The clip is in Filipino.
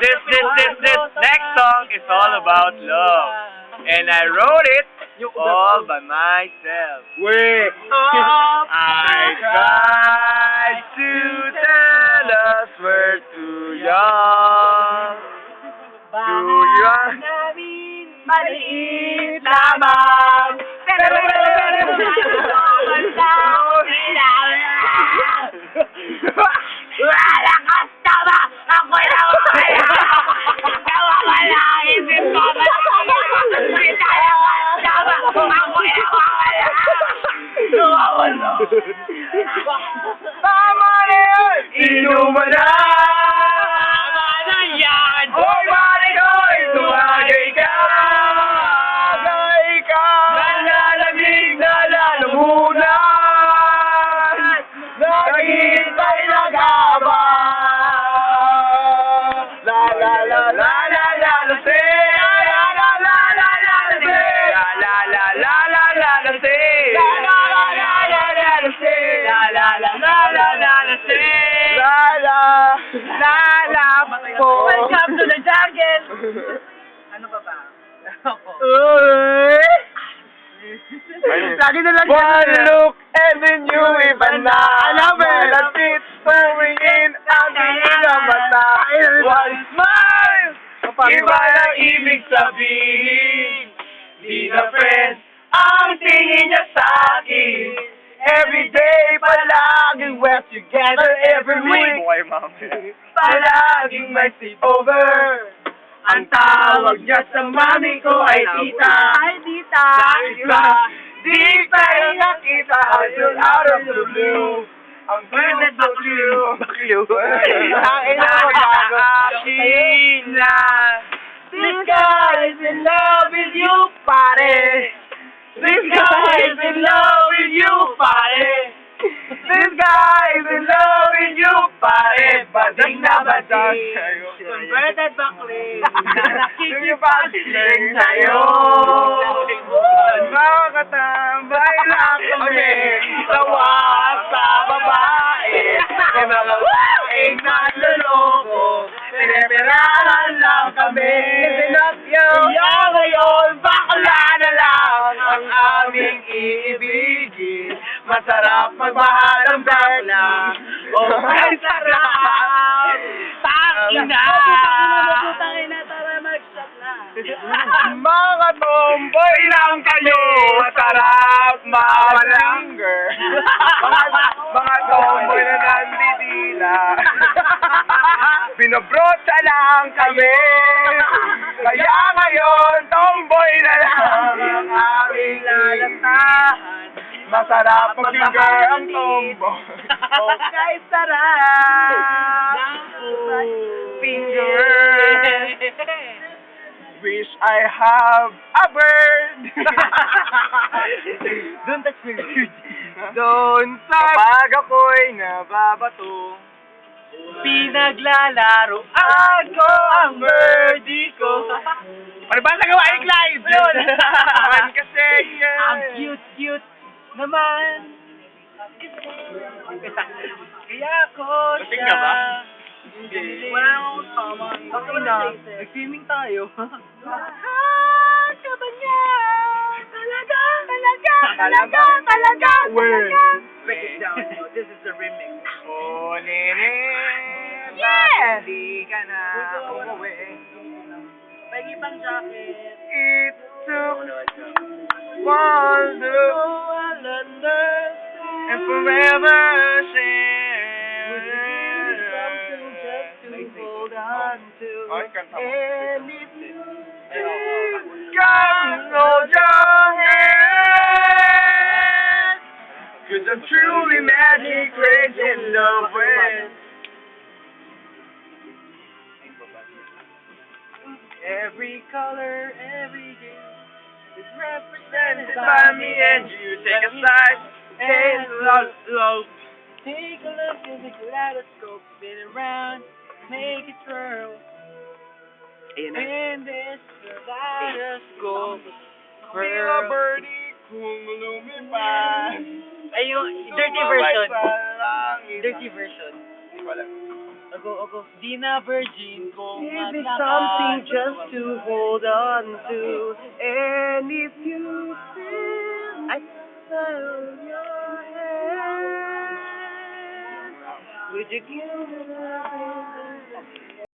This next song is all about love. And I wrote it all by myself. Wait. I tried to tell us we're too young. Too young. Maliit lamang. Pero lakas tama! Ako'y nawawala! Nawawala! Isip ko! Lakas tama! Ako'y nawawala! Nawawala! Tama na yun! Inuman na! Tama na yan! Hoy, pare ko! Tumagay ka! Tumagay ka! Nalalamig na lalamunan! Naghihintay na gaba! La la la la la la la say! La la la la la la say! La la la la la la la say! La la la la la la la say! La la la la la la la say! La la la la po! Welcome to the jungle! Ano pa ba? Lagi na lang one look and then you iba na. Alam mo, lapit, pouring in, ang tingin na mata. One smile, iba ang ibig sabihin. Di na friend, ang tingin niya sa akin. Every day, palaging we're together every week. Palaging may sleepover. Ang tawag niya sa mami ko ay tita. Ay, tita! Dahil ba, di tayo nakita until out of the blue. Ang blue, baklu. Ang ina akin na. This guy is in love with you, pare. This guy is in love with you, pare. This guy is in love with you, pare. Bading na bading. Converted bakli! Nakikipagsiling sa'yo. Mga katambay lang kami. Tawa sa babae. May mga babaeng naloloko. Pinipirahan lang kami. Kaya ngayon, bakla na lang ang aming iibigin. Masarap magmahal ang bakla. Oh, ay sarap! Tangina! Tangina, tara mag-shot na! Mga tomboy lang kayo, masarap mawalanger. Mga tomboy na nandidila. Binobrosa lang kami. Kaya ngayon, tomboy na lang ang aming lalantahan. Masarap mag-finger ang tomboy. Okay, sarap! Finger! Wish I have a bird! Don't touch me. Doon sa kapag ako'y nababato, Pinaglalaro ako ang birdie ko. Ano ba sa gawaing live? Yun! Naman kasi yan. Ang cute-cute naman. Kaya ko Lasing siya. ka ba? Wala akong tama. Okay na. Nag-swimming tayo. Ka ba niya? Talaga. Word. Break it down. This is the remix. Oh, nene. Yeah! Hindi ka na umuwi. Pagi pang jacket. It took one look and forever share. Hold on to. Ay, kanta mo. And it Come hold your hand, 'cause I'm truly madly crazy in love with every color, every game is represented by me and you. Take a side, hey, low. Take a look at the kaleidoscope, spin it around, make it twirl. In this kaleidoscope, Feel a birdie kung lumipad. Ay, yung dirty version. Dirty version. Hindi ko alam. Ago. Di na virgin kung Give me maglakad. something just to hold on to. And if you feel I hold your hand, would you give me love?